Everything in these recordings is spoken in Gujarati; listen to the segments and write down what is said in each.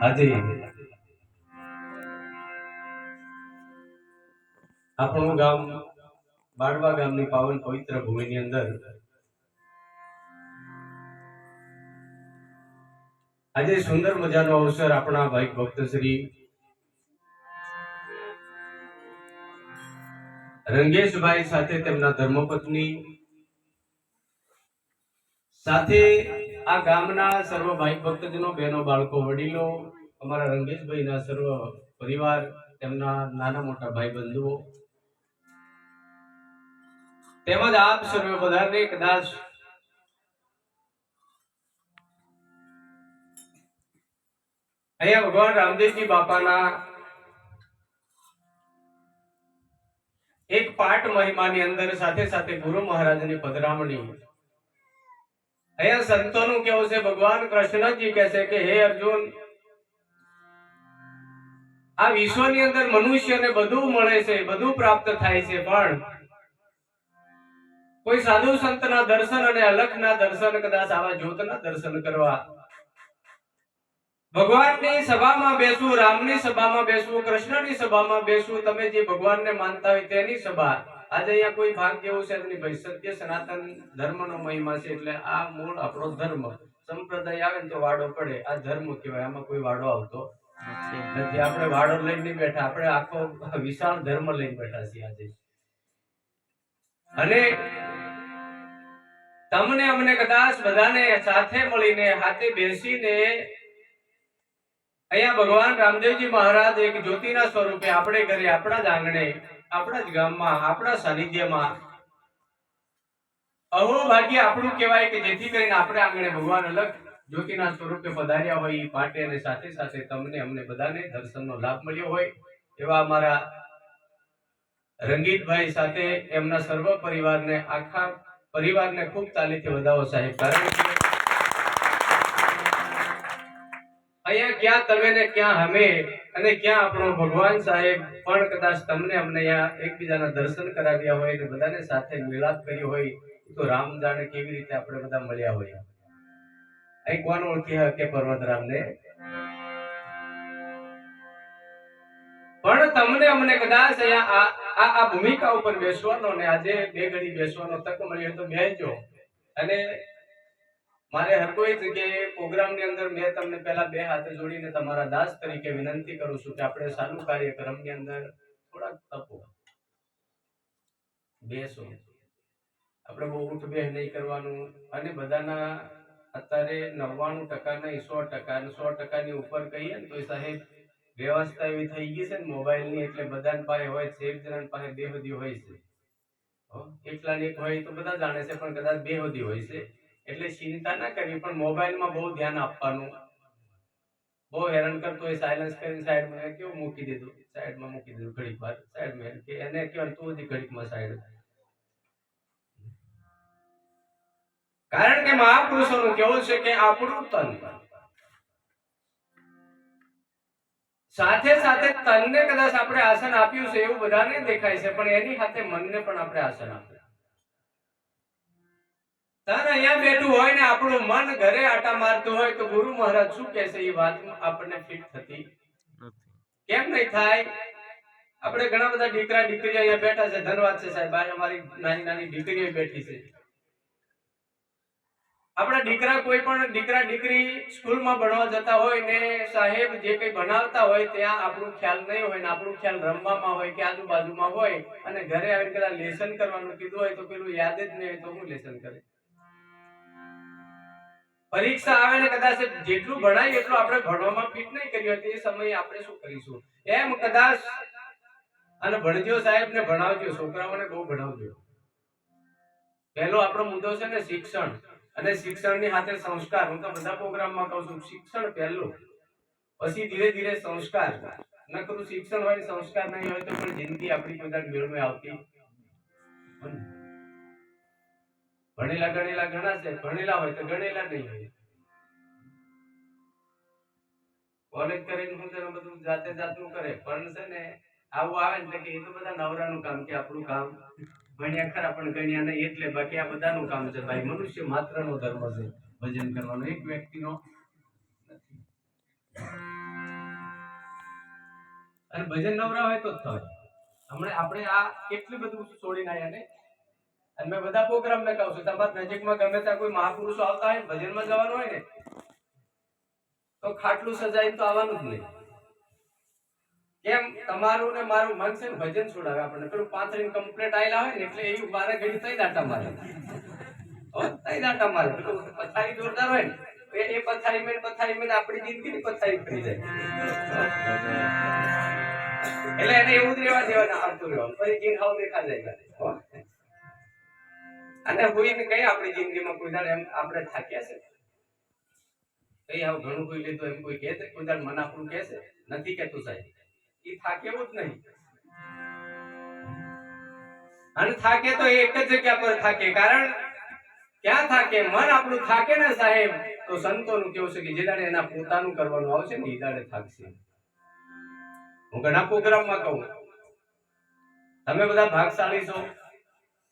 આજે આપણું ગામ બાળવા ગામની પાવન પવિત્ર ભૂમિની અંદર આજે સુંદર મજાનો અવસર આપણા ભાઈ ભક્ત શ્રી રંગેશભાઈ સાથે તેમના ધર્મપત્ની સાથે આ ગામના સર્વ ભાઈ ભક્તજનો, બહેનો, બાળકો, વડીલો, અમારા રંગેશભાઈના સર્વ પરિવાર, તેમના નાના મોટા ભાઈ બંધુઓ તેમજ આપ સર્વે બધાને કદાચ અહીંયા ભગવાન રામદેવજી બાપાના એક પાઠ મહિમાની અંદર સાથે સાથે ગુરુ મહારાજની પધરામણી અહીંયા સંતોનું કેવું છે, ભગવાન કૃષ્ણજી કહે છે કે હે અર્જુન, આ વિશ્વની અંદર મનુષ્યને બધું મળે છે, બધું પ્રાપ્ત થાય છે, પણ કોઈ સાધુ સંતના દર્શન અને અલખના દર્શન, કદાચ આવા જ્યોતના દર્શન કરવા ભગવાનની સભામાં બેસવું, રામની સભામાં બેસવું, કૃષ્ણની સભામાં બેસવું, તમે જે ભગવાનને માનતા હોય તેની સભા, આજે અહીંયા કોઈ ભાગ જેવું છે નહીં ભાઈ. સત્ય સનાતન ધર્મનો મહિમા છે, એટલે આ મૂળ આપણો ધર્મ. સંપ્રદાય આવે ને તો વાડો પડે, આ ધર્મ કહેવાય, આમાં કોઈ વાડો આવતો નથી. આપણે વાડો લઈને નહીં બેઠા, આપણે આખો વિશાળ ધર્મ લઈને બેઠા છીએ આજે. અને તમને અમને કદાચ બધાને સાથે મળીને હાથે બેસીને અહીંયા ભગવાન રામદેવજી મહારાજ એક જ્યોતિના સ્વરૂપે આપણે ઘરે, આપણા જ આંગણે, આપણા જ ગામમાં, આપણા સાનિધ્યમાં અહો ભાગ્ય આપણું કહેવાય કે જેથી કરીને આપણે આંગણે ભગવાન અલગ જ્યોતિના સ્વરૂપે પધાર્યા હોય એ માટે, અને સાથે સાથે તમને અમને બધાને દર્શનનો લાભ મળ્યો હોય એવા અમારા રંગીતભાઈ સાથે એમના સર્વ પરિવારને, આખા પરિવારને ખૂબ તાલીથી વધાવો સાહેબ. કારણ કે અહીંયા ક્યાં તમે ને ક્યાં અમે, અને ક્યાં આપણો ભગવાન સાહેબ, પણ કદાચ તમને અમને અહીંયા એકબીજાના દર્શન કરાવ્યા હોય અને બધાને સાથે મિલાપ કર્યો હોય, તો રામ જાણે કેવી રીતે આપણે બધા મળ્યા હોય. અહીં કોણ ઓળખી શકે પર્વતરામને? પણ તમને અમને કદાચ અહીંયા આ ભૂમિકા ઉપર બેસવાનો ને આજે બે ઘડી બેસવાનો તક મળ્યો તો બેસજો. અને મારે હર કોઈ જગ્યાએ પ્રોગ્રામની અંદર મેં તમને પહેલા બે હાથે જોડીને તમારા દાસ તરીકે વિનંતી કરું છું કે આપણે ચાલુ કાર્યક્રમની અંદર થોડાક તપો બેસો. આપણે બહુ ઉઠ બેહ નહીં કરવાનું. અને બધાના અત્યારે 99% નહીં, 100%, 100%ની ઉપર કહીએ ને તો સાહેબ વ્યવસ્થા એવી થઈ ગઈ છે ને મોબાઈલની, એટલે બધાની પાસે હોય છે. એક જણા પાસે બેહદી હોય છે, એકલાની એક હોય તો બધા જાણે છે, પણ કદાચ બેહદી હોય છે. એટલે ચિંતા ના કરવી, પણ મોબાઈલમાં બહુ ધ્યાન આપવાનું. બહુ હેરાન કરતો હોય, સાયલન્સ કરીને સાઈડમાં કેવું મૂકી દીધું, સાઈડમાં મૂકી દીધું, ઘડીક વાર સાઈડમાં, કે એને કહેવાય તું હજી ઘડીકમાં સાઈડ. કારણ કે મહાપુરુષોનું કેવું છે કે આપણું તન સાથે સાથે તનને કદાચ આપણે આસન આપ્યું છે એવું બધાને દેખાય છે, પણ એની સાથે મનને પણ આપણે આસન આપ્યું. તન અહીંયા બેઠું હોય ને આપણું મન ઘરે આટા મારતું હોય તો ગુરુ મહારાજ શું કહે છે એ વાત આપણને ફિટ થતી કેમ નહીં થાય? આપણે ઘણા બધા દીકરા દીકરીઓ અહીંયા બેઠા છે, ધન્યવાદ છે સાહેબ. અમારી નાની નાની દીકરીઓ બેઠી છે. આપણા દીકરા, કોઈ પણ દીકરા દીકરી સ્કૂલમાં ભણવા જતા હોય ને સાહેબ જે કઈ ભણાવતા હોય ત્યાં આપણું ખ્યાલ નહીં હોય ને આપણું ખ્યાલ રમવામાં હોય કે આજુબાજુમાં હોય, અને ઘરે આવીને કદાચ લેસન કરવાનું કીધું હોય તો પેલું યાદ જ નહીં હોય તો હું લેસન કરે? પરીક્ષા આવે ને કદાચ જેટલું ભણાય એટલું આપણે ભણવામાં ફિટ નહીં કર્યું હોય, એ સમયે આપણે શું કરીશું? એમ કદાચ અને ભણજો સાહેબ ને ભણાવજો, છોકરાઓને બહુ ભણાવજો. પહેલો આપણો મુદ્દો છે ને શિક્ષણ, અને શિક્ષણની સાથે સંસ્કાર. હું તો બધા પ્રોગ્રામમાં કહું છું શિક્ષણ પહેલું, પછી ધીરે ધીરે સંસ્કાર. નકરું શિક્ષણ હોય સંસ્કાર નહીં હોય તો પણ જિંદગી આપણી બધા મેળમાં આવતી. ભણેલા ગણેલા ઘણા છે, ભણેલા હોય તો ગણેલા નહીં હોય. કોલેજ કરીને હું તેનું બધું જાતે જાતનું કરે, પણ છે ને આવું આવે ને કે એ તો બધા નવરાનું કામ, કે આપણું કામ ભણ્યા ખરા પણ ગણ્યા નહીં, એટલે બાકી આ બધાનું કામ છે ભાઈ. મનુષ્ય માત્રનો ધર્મ છે ભજન કરવાનો, એક વ્યક્તિનો નથી. અને ભજન નવરા હોય તો જ થાય. હમણાં આપણે આ કેટલું બધું છોડીને આવ્યા ને, અને મેં બધા પ્રોગ્રામ મેં કહું છું, તમારા નજીકમાં ગમે ત્યાં કોઈ મહાપુરુષો આવતા હોય ભજનમાં જવાનું હોય ને તો ખાટલું સજાઈને તો આવવાનું જ નહીં. કેમ? તમારું ને મારું મન છે ને ભજન છોડાવે આપણને. પેલું પાથરીને કમ્પ્લીટ આયેલા હોય ને એટલે એ મારે ઘડી તઈ દાટા મારે, તઈ દાટા મારે. પેલું પથારી જોરદાર હોય ને એ પથારી મેં આપણી જિંદગીની પથારી ફરી જાય. એટલે એને એવું જ રહેવા દેવાના, આવતું રહેવાનું, પછી જીન હાવ દેખા જાય. અને હોય ને કઈ આપણી જિંદગીમાં કોઈ દાડે એમ આપણે થાક્યા છે કઈ આવ ઘણું કોઈ લીધું એમ કોઈ કહે છે? કોઈ દાડે મન આપણું કહે છે? નથી કહેતું સાહેબ. એ થાકે એવું જ નહીં. અને થાકે તો એક જ જગ્યા પર થાકે. કારણ ક્યાં થાકે? મન આપણું થાકે ને સાહેબ, તો સંતોનું કેવું છે કે જે દાડે એના પોતાનું કરવાનું આવશે ને એ દાડે થાકશે. હું ઘણા પ્રોગ્રામમાં કહું, તમે બધા ભાગશાળી છો,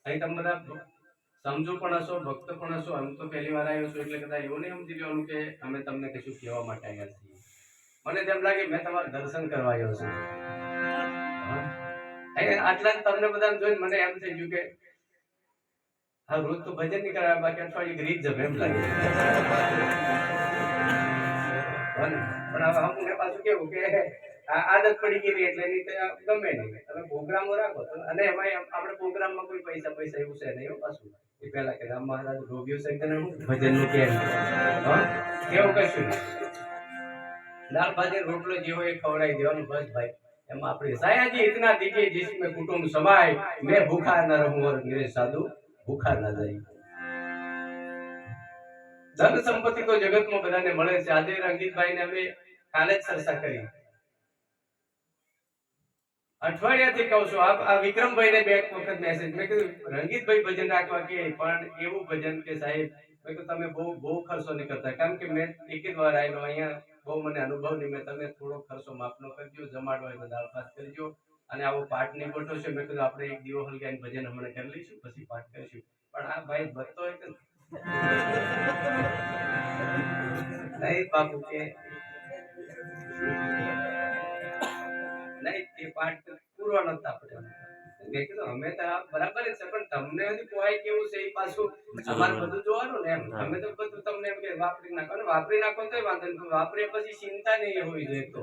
અહીં તમે બધા સમજો પણ હશો, ભક્ત પણ હશો. અમે તો પહેલી વાર આવ્યો છું એટલે કદાચ એવું નહીં સમજી લેવાનું કે અમે તમને કશું કહેવા માટે આવ્યા છીએ. મને તેમ લાગે મેં તમારા દર્શન કરવા આવ્યો છું. આટલા તમને બધા જોઈને મને એમ થઈ ગયું કે હા રોજ તો ભજન નહીં કરાવે, બાકી અઠવાડિયે રીત જમે એમ લાગે. પણ હવે અમુક પાછું કેવું કે આદત પડી ગઈ એટલે ગમે નહીં. તમે પ્રોગ્રામો રાખો તો, અને એમાં આપણે પ્રોગ્રામમાં કોઈ પૈસા એવું છે નહીં. પાછું એ પેલા કે રામ મહારાજ રોગ્યો છે ભજન નું કેમ કેવું કશું દાળ ભાજી રોટલો જે હોય એ ખવડાવી દેવાનું, બસ ભાઈ. એમાં આપણે સાયાજી ઇતના દીજે जिसमें कुटुंब समाए, मैं भूखा न रहूं और मेरे साधु ભૂખા ના જાય. ધન સંપત્તિ તો જગતમાં બધાને મળે છે. આજે રંગીતભાઈને અમે કાલે જ ચર્ચા કરી, અઠવાડિયાથી કહું છું. આ વિક્રમભાઈને બે વખત મેસેજ મેં કીધું રંગીતભાઈ ભજન રાખવા કે, પણ એવું ભજન કે સાહેબ મેં કીધું તમે બહુ ખર્ચો નહીં કરતા. કારણ કે મેં એક જ વાર આવેલો અહીંયા, બહુ મને અનુભવ નહીં. મેં તમે થોડો ખર્ચો માપનો કરજો, જમાડો હોય દાળ ભાત કરજો, અને આવો પાઠ નહીં ગોઠવો છે. મેં કીધું આપણે એક દીવો હલગાઈને ભજન હમણાં કરી લઈશું, પછી પાઠ કરીશું. પણ આ ભાઈ ભક્તો હોય કે નહીં બાપુ કે નહીં, તે પાઠ પૂરો નતા આપણે. મેં કીધું અમે તો બરાબર જ છે, પણ તમને હજી કોઈ કેવું છે એ પાછું અમારે બધું જોવાનું ને એમ. અમે તો બધું તમને એમ કે વાપરી નાખો ને, વાપરી નાખો તો વાંધો નહીં, વાપરે પછી ચિંતા નહીં હોવી જોઈએ. તો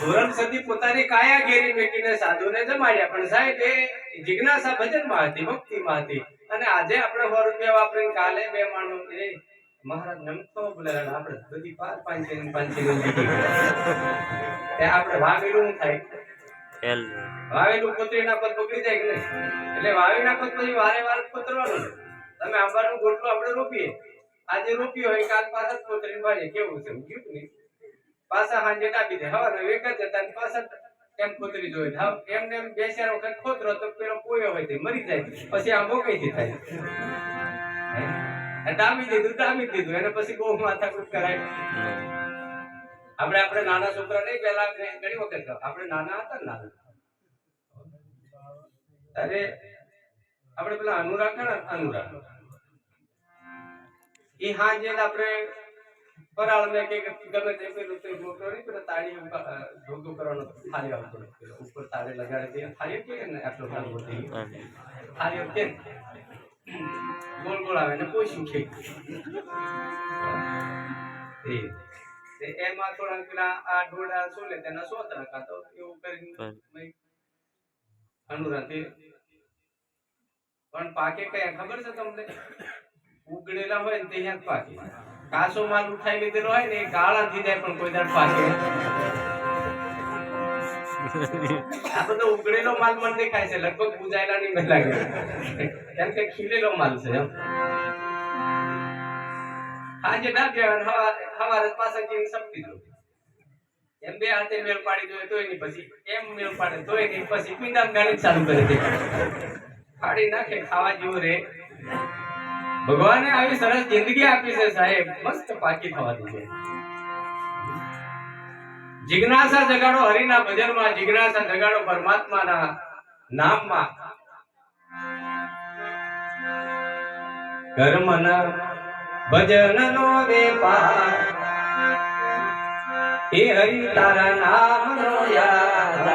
ધોરણ સદી પોતાની કાયા ઘેરી મેકીને સાધુને જમાડ્યા, પણ સાહેબ એ જિજ્ઞાસા ભજનમાં હતી, ભક્તિમાં હતી. અને આજે આપણે 100 રૂપિયા વાપરીને કાલે બે માણસ એ મહારાજ નમતો બોલાવ્યા, આપણે બધી 5-5 આપણે વાવેલું થાય, વાવેલું કોતરી નાખો બગડી જાય કે નહીં? એટલે વાવી નાખો પછી વારે કોતરવાનું. તમે આંબાનો ગોટલો આપણે રોપીએ, આજે રોપ્યો હોય કાલ પાછા કોતરીને વાળીએ, કેવું છે ઉગ્યું નહીં? પાછા હાંજે ડાબી દે, હવારે વેગ જ જતા પાછા એમ કોતરી જોઈએ. એમને એમ 2-4 વખત ખોતરો તો પેલો પોયો હોય તે મરી જાય, પછી આંબો કઈથી થાય? ડાબી દીધું એને પછી બહુ માથાકૂટ કરાય. આપણે નાના છોકરા નહીં, પેલા ઘણી વખત આપણે નાના હતા ને, અરે આપણે પેલા અનુરાગ એ હાંજે આપણે પરાળ મેં કે ગમે તે પેલું તો મોટો નહીં, પેલા તાળી ઢોકું કરવાનો થાળી આવતો, ઉપર તાળી લગાડી દે, થાળી કે ને આટલો થાળી કે ગોળ આવે ને પોઈશું કે એમાં થોડા પેલા આ ઢોળા સોલે તેના સોતરા કાતો એવું કરીને અનુરાતે. પણ પાકે કયા ખબર છે તમને? ઉગડેલા હોય ને ત્યાં જ પાકે. કાચો માલ ઉઠાઈ લીધેલો હોય ને એ કાળા થઈ જાય, પણ કોઈ દાડ પાકે. આ બધો ઉગડેલો માલ મને દેખાય છે, લગભગ પૂજાયેલા નહીં લાગે, કેમ કે ખીલેલો માલ છે. આજે ડાબ્યા હવારે પાછા જઈને સપતી દો, એમ બે હાથે મેળ પાડી દો તોય નહીં, પછી એમ મેળ પાડે તોય નહીં, પછી પીંડા ગાડી ચાલુ કરી દે, ફાડી નાખે, ખાવા જેવું રે. ભગવાને આવી સરસ જિંદગી આપી છે સાહેબ, મસ્ત પાકી થવા દીધી. જિજ્ઞાસા જગાડો હરિના ભજનમાં, જિજ્ઞાસા જગાડો પરમાત્માના નામમાં. કર્મના ભજનનો વેપાર હે હરિ તારા નામનો યાદ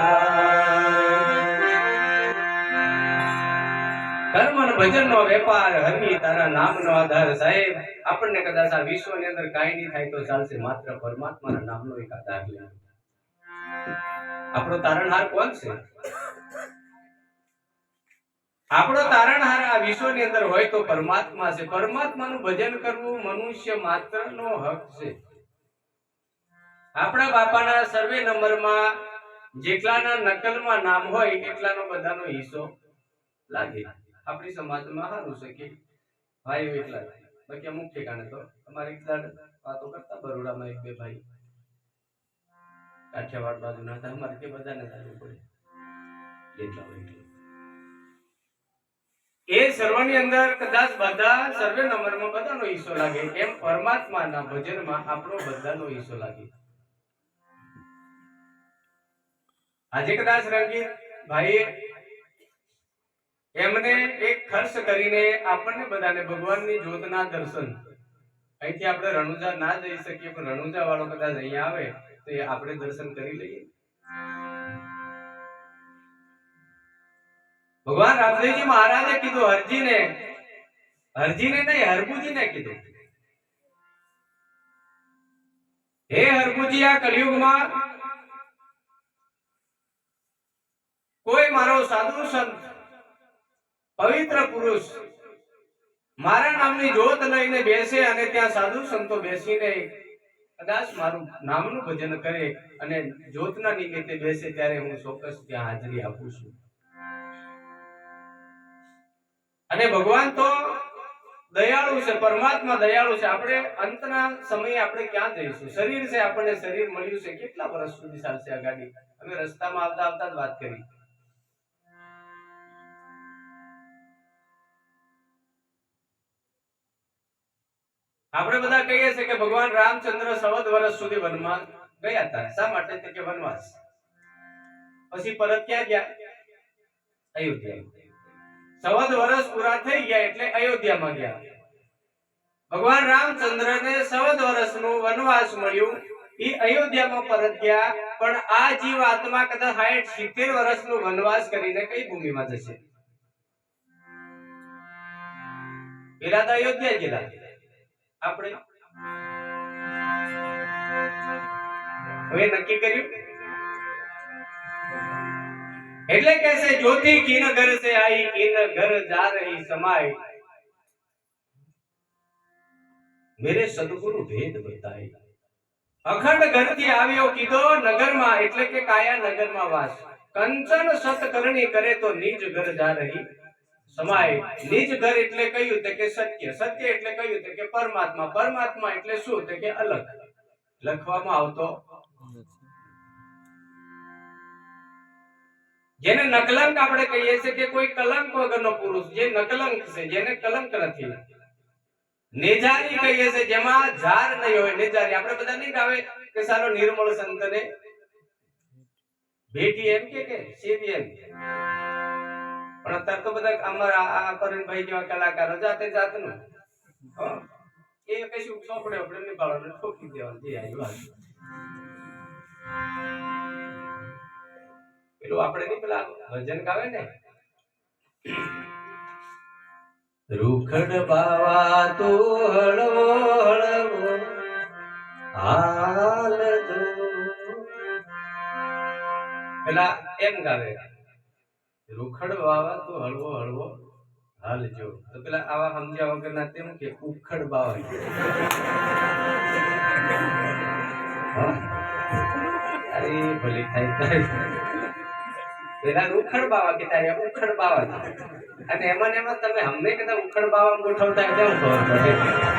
કર્મ અને ભજનનો વેપાર હરિ તારા નામનો આધાર સાહેબ આપણને કદાચ આ વિશ્વની અંદર કાંઈ નહીં થાય તો ચાલશે માત્ર પરમાત્માના નામનો એક આધાર લે આપણો તારણહાર કોણ છે આપણો તારણહાર આ વિશ્વની અંદર હોય તો પરમાત્મા છે પરમાત્માનું ભજન કરવું મનુષ્ય માત્રનો હક છે આપણા બાપાના સર્વે નંબરમાં જેટલાના નકલમાં નામ હોય એટલાનો બધાનો હિસ્સો લાગે આપણી સમાજમાં સારું છે કે ભાઈઓ એટલા બાકી અમુક ઠેકાણે તો અમારે વાતો કરતા બરોડામાં એક બે ભાઈ કાઠિયાવાડ બાજુના હતા અમારે તે બધાને લાગુ પડે જેટલા હોય એ સર્વની અંદર કદાચ બધા સર્વે નંબરમાં બધાનો હિસ્સો લાગે એમ પરમાત્માના ભજનમાં આપણો બધાનો હિસ્સો લાગે આજે કદાચ રંગીત ભાઈ એમને એક ખર્ચ કરીને આપણને બધાને ભગવાનની જ્યોતના દર્શન અહીંથી આપણે રણુજા ના જઈ શકીએ પણ રણુજા વાળો કદાચ અહીંયા આવે તો એ આપણે દર્શન કરી લઈએ ભગવાન રામદેવજી મહારાજે કીધું હરજીને નહીં હરભુજીને કીધું હે હરભુજી આ કલિયુગમાં કોઈ મારો સાધુ સંત પવિત્ર પુરુષ મારા નામની જ્યોત લઈને બેસે અને ત્યાં સાધુ સંતો બેસીને કદાચ મારું નામનું ભજન કરે અને જ્યોતના નિમિત્તે બેસે ત્યારે હું ચોક્કસ ત્યાં હાજરી આપું છું અને ભગવાન તો દયાળુ છે પરમાત્મા દયાળુ છે આપણે અંતના સમયે આપણે ક્યાં જઈશું શરીર છે આપણને શરીર મળ્યું છે કેટલા વર્ષ સુધી ચાલશે આ ગાડી અમે રસ્તામાં આવતા આવતા જ વાત કરી આપણે બધા કહીએ છીએ કે ભગવાન રામચંદ્ર 14 વર્ષ સુધી વનમાં ગયા હતા શા માટે કે વનવાસ પછી પરત ક્યાં ગયા અયોધ્યા 14 વર્ષ પૂરા થઈ ગયા એટલે અયોધ્યામાં ગયા ભગવાન રામચંદ્રને 14 વર્ષનો વનવાસ મળ્યું એ અયોધ્યામાં પરત ગયા પણ આ જીવ આત્મા કદાચ 60-70 વર્ષનો વનવાસ કરીને કઈ ભૂમિમાં જશે પેલા તો અયોધ્યા ગયેલા આપણે હવે નક્કી કર્યું એટલે કહેશે જ્યોતિ કિન ઘર સે આઈ કિન ઘર જા રહી સમાય મેરે સદગુરુ ભેદ બતાઈ અખંડ ઘરથી આવ્યો કીધો નગરમાં એટલે કે કાયા નગરમાં વાસ કંચન સતકરણી કરે તો નિજ ઘર જા રહી સમાય નિજ ઘર એટલે કયું તે કે સત્ય સત્ય એટલે કયું તે કે પરમાત્મા પરમાત્મા એટલે શું તે કે અલગ લખવામાં આવતો જેને નકલંક આપણે કહીએ છીએ કે કોઈ કલંક વગરનો પુરુષ જે નકલંક છે જેને કલંક નથી નેજારી કહીએ છીએ જેમાં ઝાર નહીં હોય નેજારી આપણે બધા નહીં ગાવે કે સારો નિર્મળ સંતને ભેટી એમ કે સીધી એમ પણ અત્યારે તો બધા અમારા આ પરણભાઈ જેવા કલાકારો જાતે જાતનું એ કશું ચોપડે આપણે નહીં પાડવાનું ઠોકી દેવાનું જે આવ્યું પેલું આપણે નહીં પેલા ભજન ગાવે ને રૂખડ બાવા તો હળવો હળવો હાલ જો પેલા એમ ગાવે રૂખડ બાવા તો હળવો હળવો હાલ જો તો પેલા આવા સમજ્યા વગર ના તેમ કે ઉખડ બાવા અરે ભલે થાય પેલા રૂખડ બાવા કે તારે ઉખડ બાવા અને એમાં તમે હમને કદાચ ઉખડ બાવા ગોઠવતા કેમ ખબર પડે